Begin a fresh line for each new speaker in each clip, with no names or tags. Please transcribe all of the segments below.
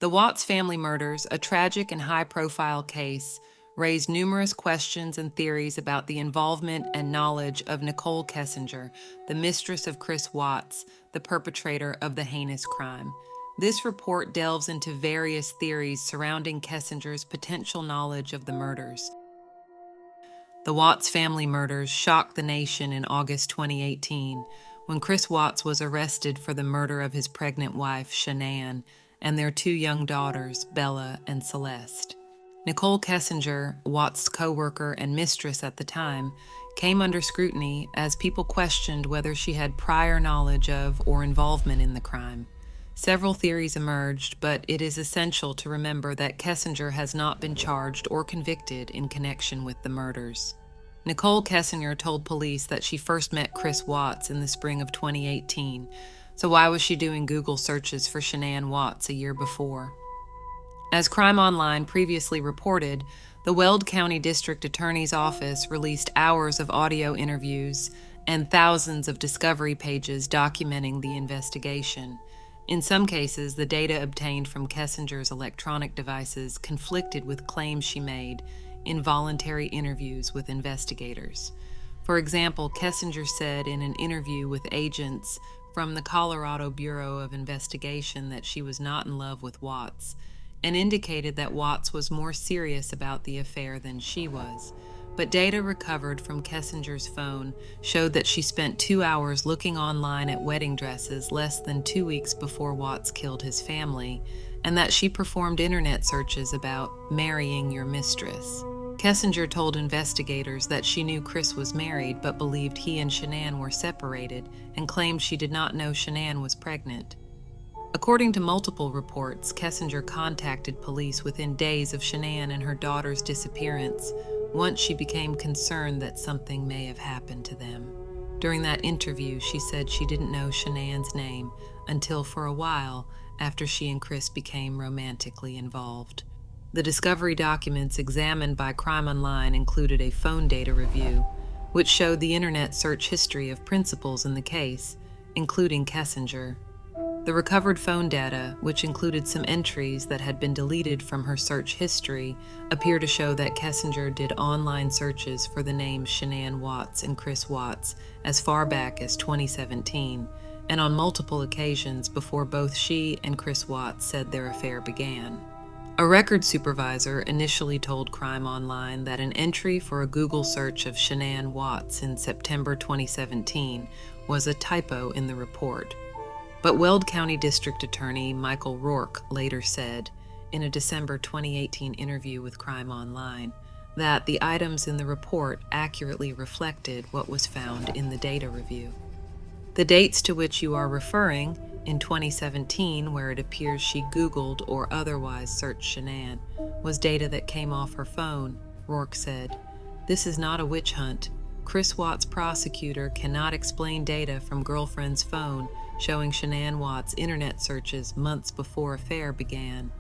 The Watts family murders, a tragic and high-profile case, raised numerous questions and theories about the involvement and knowledge of Nicole Kissinger, the mistress of Chris Watts, the perpetrator of the heinous crime. This report delves into various theories surrounding Kissinger's potential knowledge of the murders. The Watts family murders shocked the nation in August 2018, when Chris Watts was arrested for the murder of his pregnant wife, Shanann, and their two young daughters, Bella and Celeste. Nicole Kessinger, Watts' co-worker and mistress at the time, came under scrutiny as people questioned whether she had prior knowledge of or involvement in the crime. Several theories emerged, but it is essential to remember that Kissinger has not been charged or convicted in connection with the murders. Nicole Kessinger told police that she first met Chris Watts in the spring of 2018, so why was she doing Google searches for Shanann Watts a year before? As Crime Online previously reported, the Weld County District Attorney's Office released hours of audio interviews and thousands of discovery pages documenting the investigation. In some cases, the data obtained from Kissinger's electronic devices conflicted with claims she made in voluntary interviews with investigators. For example, Kissinger said in an interview with agents from the Colorado Bureau of Investigation that she was not in love with Watts, and indicated that Watts was more serious about the affair than she was. But data recovered from Kissinger's phone showed that she spent 2 hours looking online at wedding dresses less than 2 weeks before Watts killed his family, and that she performed internet searches about marrying your mistress. Kissinger told investigators that she knew Chris was married but believed he and Shanann were separated, and claimed she did not know Shanann was pregnant. According to multiple reports, Kissinger contacted police within days of Shanann and her daughter's disappearance, once she became concerned that something may have happened to them. During that interview, she said she didn't know Shanann's name until for a while after she and Chris became romantically involved. The discovery documents examined by Crime Online included a phone data review, which showed the internet search history of principals in the case, including Kissinger. The recovered phone data, which included some entries that had been deleted from her search history, appear to show that Kissinger did online searches for the names Shanann Watts and Chris Watts as far back as 2017, and on multiple occasions before both she and Chris Watts said their affair began. A record supervisor initially told Crime Online that an entry for a Google search of Shanann Watts in September 2017 was a typo in the report. But Weld County District Attorney Michael Rourke later said, in a December 2018 interview with Crime Online, that the items in the report accurately reflected what was found in the data review. The dates to which you are referring, in 2017, where it appears she Googled or otherwise searched Shanann, was data that came off her phone, Rourke said. This is not a witch hunt. Chris Watts' prosecutor cannot explain data from girlfriend's phone showing Shanann Watts' internet searches months before affair began.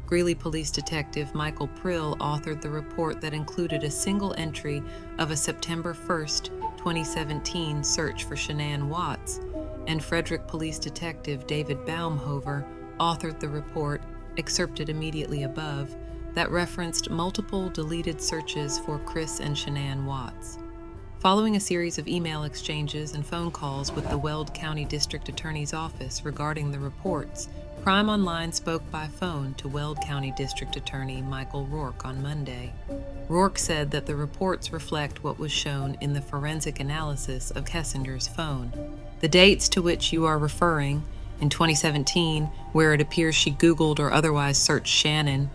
Greeley Police Detective Michael Prill authored the report that included a single entry of a September 1, 2017 search for Shanann Watts, and Frederick Police Detective David Baumhover authored the report, excerpted immediately above, that referenced multiple deleted searches for Chris and Shanann Watts. Following a series of email exchanges and phone calls with the Weld County District Attorney's Office regarding the reports, Crime Online spoke by phone to Weld County District Attorney Michael Rourke on Monday. Rourke said that the reports reflect what was shown in the forensic analysis of Kissinger's phone. The dates to which you are referring, in 2017, where it appears she Googled or otherwise searched Shanann,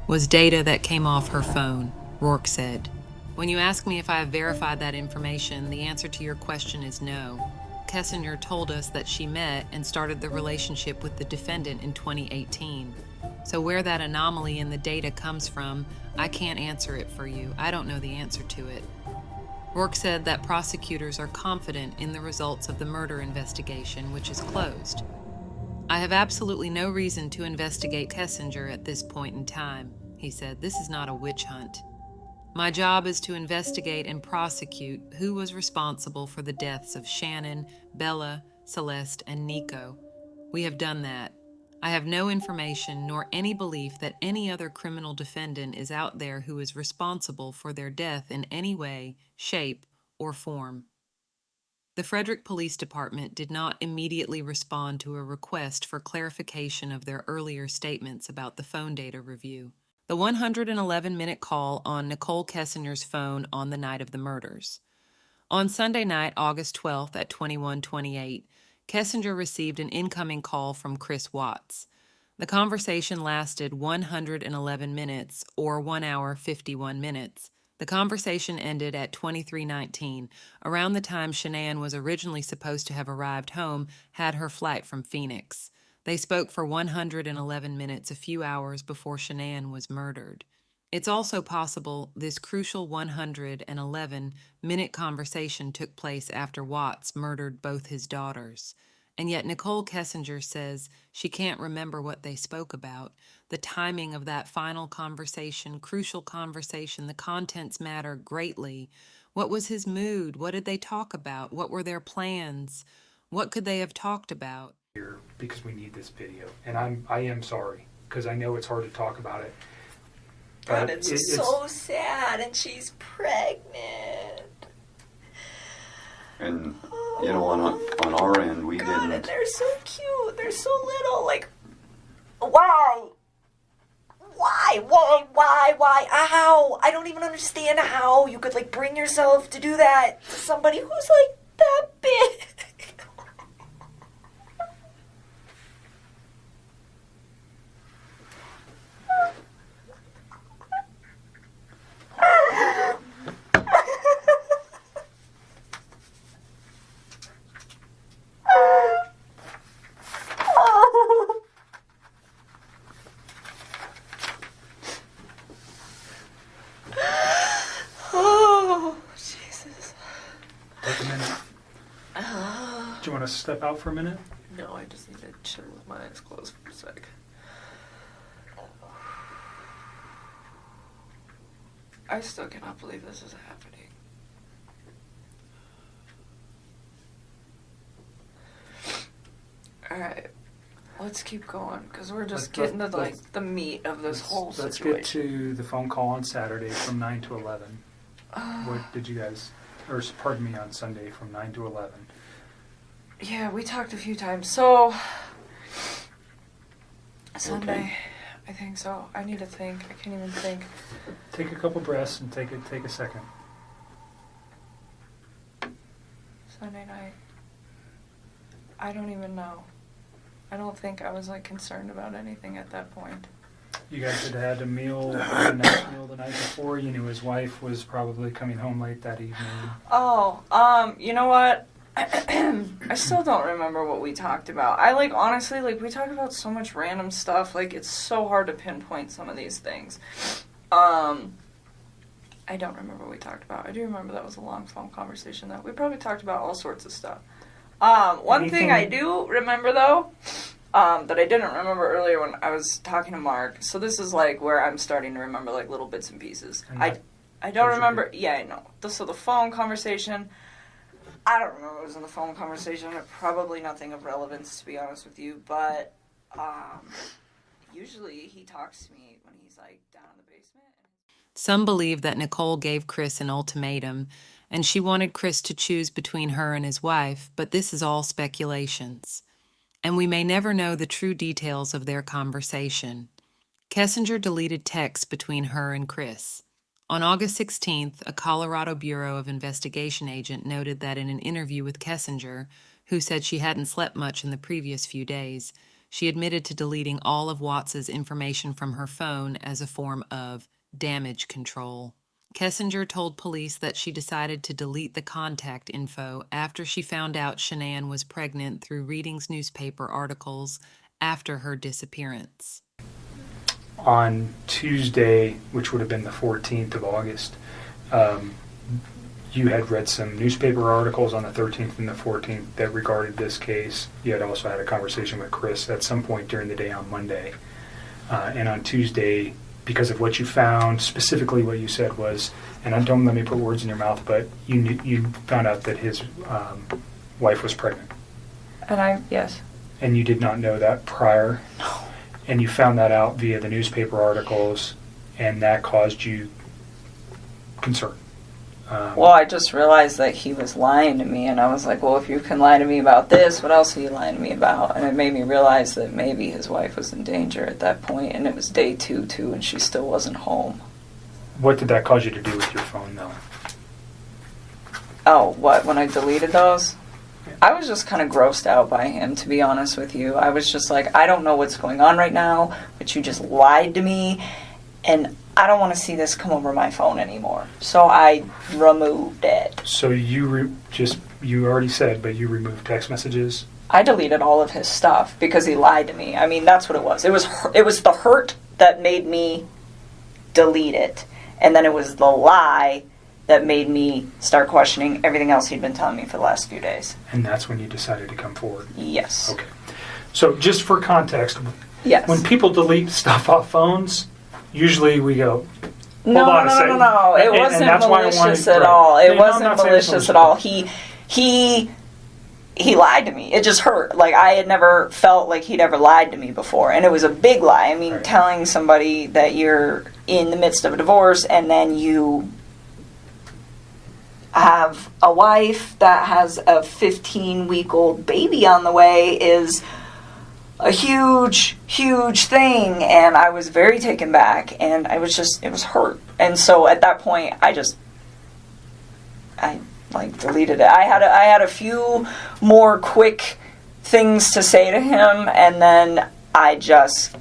was data that came off her phone, Rourke said. When you ask me if I have verified that information, the answer to your question is no. Kissinger told us that she met and started the relationship with the defendant in 2018. So where that anomaly in the data comes from, I can't answer it for you. I don't know the answer to it. Rourke said that prosecutors are confident in the results of the murder investigation, which is closed. I have absolutely no reason to investigate Kissinger at this point in time, he said. This is not a witch hunt. My job is to investigate and prosecute who was responsible for the deaths of Shanann, Bella, Celeste, and Nico. We have done that. I have no information nor any belief that any other criminal defendant is out there who is responsible for their death in any way, shape, or form. The Frederick Police Department did not immediately respond to a request for clarification of their earlier statements about the phone data review. The 111-minute call on Nicole Kissinger's phone on the night of the murders. On Sunday night, August 12th at 21:28, Kessinger received an incoming call from Chris Watts. The conversation lasted 111 minutes, or 1 hour 51 minutes. The conversation ended at 23:19, around the time Shanann was originally supposed to have arrived home, had her flight from Phoenix. They spoke for 111 minutes a few hours before Shanann was murdered. It's also possible this crucial 111-minute conversation took place after Watts murdered both his daughters. And yet Nicole Kessinger says she can't remember what they spoke about. The timing of that final conversation, crucial conversation, the contents matter greatly. What was his mood? What did they talk about? What were their plans? What could they have talked about?
Here, because we need this video, and I am sorry, because I know it's hard to talk about it.
God, it's so sad, and she's pregnant.
And, you know, on our end, we didn't...
And they're so cute. They're so little. Like, why? Why? How? I don't even understand how you could, like, bring yourself to do that to somebody who's, like, that big.
Do you want to step out for a minute?
No, I just need to chill with my eyes closed for a sec. I still cannot believe this is happening. Alright, let's keep going, because we're just getting to like the meat of this whole situation.
Let's get to the phone call on Saturday from 9 to 11. What did you guys, or pardon me, on Sunday from 9 to 11?
Yeah, we talked a few times. So, Sunday,
Okay.
I think so. I need to think. I can't even think.
Take a couple breaths and take a second.
Sunday night. I don't even know. I don't think I was like concerned about anything at that point.
You guys had had a meal, a nice meal the night before. You knew his wife was probably coming home late that evening.
Oh, you know what? I still don't remember what we talked about. I honestly, we talk about so much random stuff. It's so hard to pinpoint some of these things. I don't remember what we talked about. I do remember that was a long phone conversation though. We probably talked about all sorts of stuff. One thing I do remember though, that I didn't remember earlier when I was talking to Mark. So this is where I'm starting to remember little bits and pieces. I don't remember. Yeah, I know. So the phone conversation. I don't remember what was in the phone conversation. Probably nothing of relevance, to be honest with you. But usually he talks to me when he's down in the basement.
Some believe that Nicole gave Chris an ultimatum, and she wanted Chris to choose between her and his wife, but this is all speculations. And we may never know the true details of their conversation. Kessinger deleted texts between her and Chris. On August 16th, a Colorado Bureau of Investigation agent noted that in an interview with Kessinger, who said she hadn't slept much in the previous few days, she admitted to deleting all of Watts's information from her phone as a form of damage control. Kessinger told police that she decided to delete the contact info after she found out Shanann was pregnant through reading newspaper articles after her disappearance.
On Tuesday, which would have been the 14th of August, you had read some newspaper articles on the 13th and the 14th that regarded this case. You had also had a conversation with Chris at some point during the day on Monday. And on Tuesday, because of what you found, specifically what you said was, and don't let me put words in your mouth, but you found out that his wife was pregnant.
Yes.
And you did not know that prior?
No.
And you found that out via the newspaper articles, and that caused you concern?
Well, I just realized that he was lying to me, and I was like, well, if you can lie to me about this, what else are you lying to me about? And it made me realize that maybe his wife was in danger at that point, and it was day 2, too, and she still wasn't home.
What did that cause you to do with your phone, though?
Oh, what? When I deleted those? I was just kind of grossed out by him, to be honest with you. I was just like, I don't know what's going on right now, but you just lied to me, and I don't want to see this come over my phone anymore. So I removed it.
So you you already said, but you removed text messages?
I deleted all of his stuff because he lied to me. I mean, that's what it was. It was the hurt that made me delete it, and then it was the lie that made me start questioning everything else he'd been telling me for the last few days.
And that's when you decided to come forward?
Yes.
Okay. So just for context,
Yes.
when people delete stuff off phones, usually we go,
No. It wasn't malicious at all. It wasn't malicious at all. He lied to me. It just hurt. Like, I had never felt like he'd ever lied to me before. And it was a big lie. I mean,
Right.
Telling somebody that you're in the midst of a divorce and then you have a wife that has a 15-week-old baby on the way is a huge, huge thing. And I was very taken back, and it was hurt. And so at that point, I deleted it. I had a few more quick things to say to him, and then I just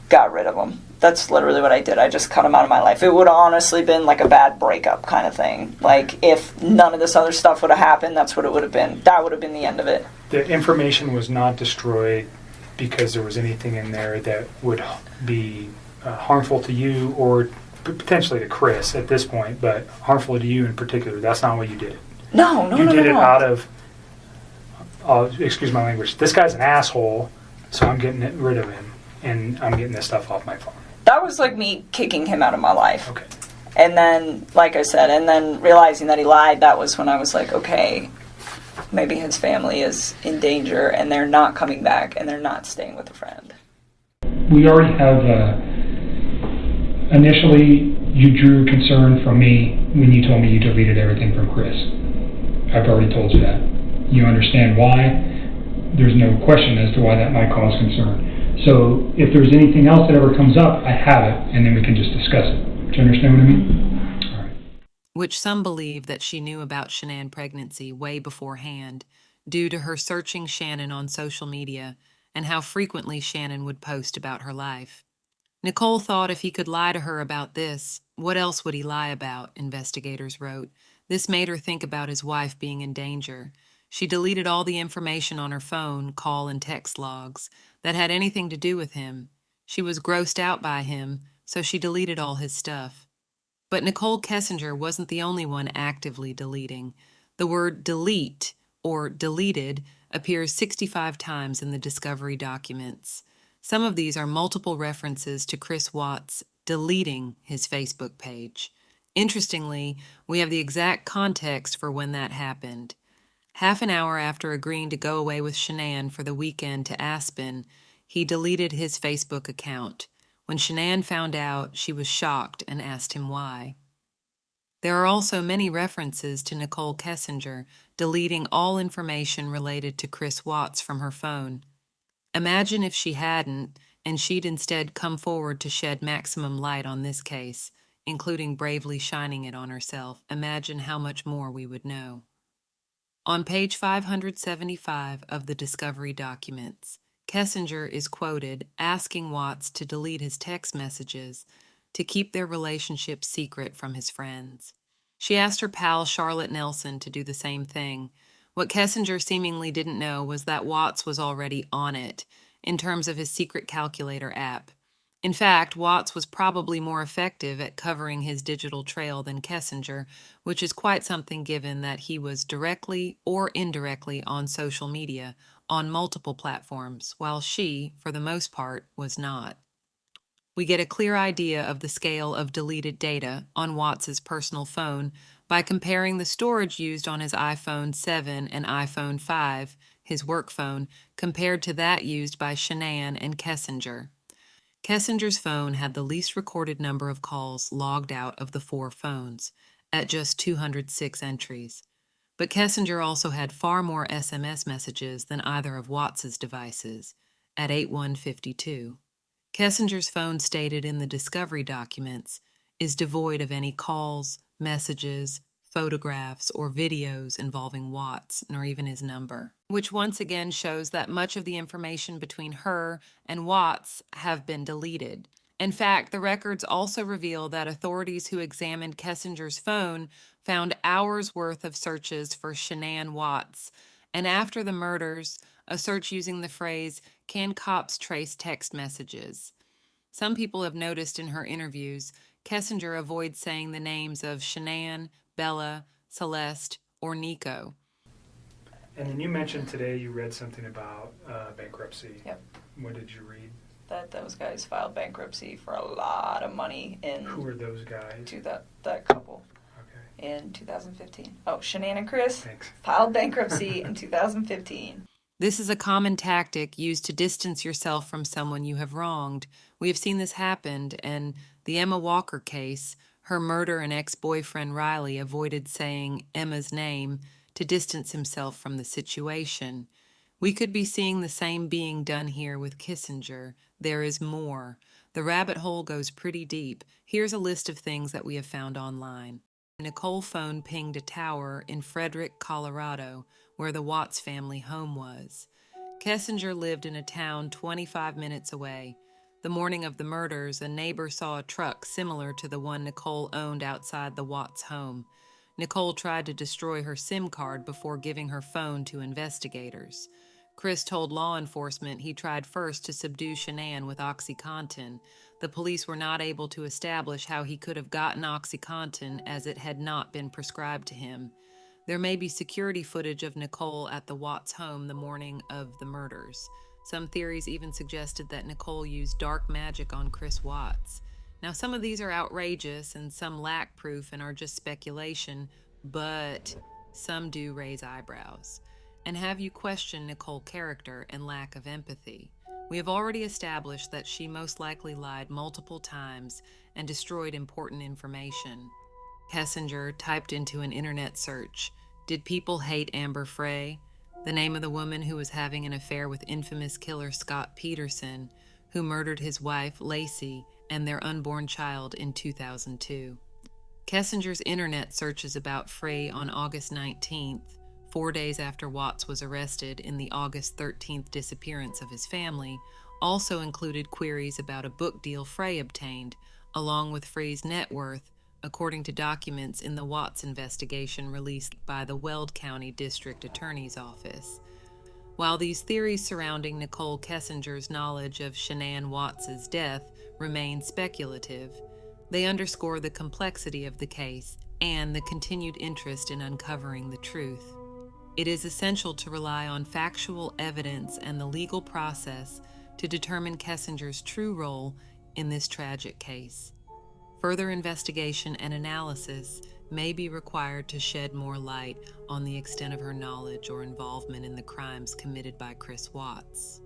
got rid of him. That's literally what I did. I just cut him out of my life. It would have honestly been like a bad breakup kind of thing. Like, if none of this other stuff would have happened, that's what it would have been. That would have been the end of it.
The information was not destroyed because there was anything in there that would be harmful to you or potentially to Chris at this point, but harmful to you in particular. That's not why you did it.
No.
You did it out of, excuse my language, this guy's an asshole, so I'm getting rid of him, and I'm getting this stuff off my phone.
That was like me kicking him out of my life.
Okay.
And then, like I said, and then realizing that he lied, that was when I was like, okay, maybe his family is in danger, and they're not coming back, and they're not staying with a friend.
We already have, initially, you drew concern from me when you told me you deleted everything from Chris. I've already told you that. You understand why. There's no question as to why that might cause concern. So if there's anything else that ever comes up, I have it, and then we can just discuss it. Do you understand what I mean? All right.
Which some believe that she knew about Shanann's pregnancy way beforehand, due to her searching Shannon on social media and how frequently Shannon would post about her life. Nicole thought if he could lie to her about this, what else would he lie about, investigators wrote. This made her think about his wife being in danger. She deleted all the information on her phone, call and text logs, that had anything to do with him. She was grossed out by him, so she deleted all his stuff. But Nicole Kessinger wasn't the only one actively deleting. The word delete, or deleted, appears 65 times in the discovery documents. Some of these are multiple references to Chris Watts deleting his Facebook page. Interestingly, we have the exact context for when that happened. Half an hour after agreeing to go away with Shanann for the weekend to Aspen, he deleted his Facebook account. When Shanann found out, she was shocked and asked him why. There are also many references to Nicole Kessinger deleting all information related to Chris Watts from her phone. Imagine if she hadn't, and she'd instead come forward to shed maximum light on this case, including bravely shining it on herself. Imagine how much more we would know. On page 575 of the discovery documents, Kessinger is quoted asking Watts to delete his text messages to keep their relationship secret from his friends. She asked her pal Charlotte Nelson to do the same thing. What Kessinger seemingly didn't know was that Watts was already on it, in terms of his secret calculator app. In fact, Watts was probably more effective at covering his digital trail than Kessinger, which is quite something given that he was directly or indirectly on social media on multiple platforms, while she, for the most part, was not. We get a clear idea of the scale of deleted data on Watts's personal phone by comparing the storage used on his iPhone 7 and iPhone 5, his work phone, compared to that used by Shanann and Kessinger. Kessinger's phone had the least recorded number of calls logged out of the 4 phones, at just 206 entries. But Kessinger also had far more SMS messages than either of Watts's devices, at 8152. Kessinger's phone, stated in the discovery documents, is devoid of any calls, messages, photographs, or videos involving Watts, nor even his number, which once again shows that much of the information between her and Watts have been deleted. In fact, the records also reveal that authorities who examined Kessinger's phone found hours' worth of searches for Shanann Watts, and after the murders, a search using the phrase, "Can cops trace text messages?" Some people have noticed in her interviews, Kessinger avoids saying the names of Shanann, Bella, Celeste, or Nico.
And then you mentioned today you read something about bankruptcy.
Yep.
What did you read?
That those guys filed bankruptcy for a lot of money
Who are those guys?
to that couple
Okay.
in 2015. Oh, Shanann and Chris
Thanks.
filed bankruptcy in 2015.
This is a common tactic used to distance yourself from someone you have wronged. We have seen this happen, and the Emma Walker case, her murderer and ex-boyfriend Riley avoided saying Emma's name to distance himself from the situation. We could be seeing the same being done here with Kissinger. There is more. The rabbit hole goes pretty deep. Here's a list of things that we have found online. Nicole phone pinged a tower in Frederick, Colorado, where the Watts family home was. Kessinger lived in a town 25 minutes away. The morning of the murders, a neighbor saw a truck similar to the one Nicole owned outside the Watts home. Nicole tried to destroy her SIM card before giving her phone to investigators. Chris told law enforcement he tried first to subdue Shanann with OxyContin. The police were not able to establish how he could have gotten OxyContin, as it had not been prescribed to him. There may be security footage of Nicole at the Watts home the morning of the murders. Some theories even suggested that Nicole used dark magic on Chris Watts. Now, some of these are outrageous and some lack proof and are just speculation, but some do raise eyebrows and have you question Nicole's character and lack of empathy. We have already established that she most likely lied multiple times and destroyed important information. Kessinger typed into an internet search, "Did people hate Amber Frey?" the name of the woman who was having an affair with infamous killer Scott Peterson, who murdered his wife, Lacey, and their unborn child in 2002. Kessinger's internet searches about Frey on August 19th, 4 days after Watts was arrested in the August 13th disappearance of his family, also included queries about a book deal Frey obtained, along with Frey's net worth, according to documents in the Watts investigation released by the Weld County District Attorney's Office. While these theories surrounding Nicole Kessinger's knowledge of Shanann Watts's death remain speculative, they underscore the complexity of the case and the continued interest in uncovering the truth. It is essential to rely on factual evidence and the legal process to determine Kessinger's true role in this tragic case. Further investigation and analysis may be required to shed more light on the extent of her knowledge or involvement in the crimes committed by Chris Watts.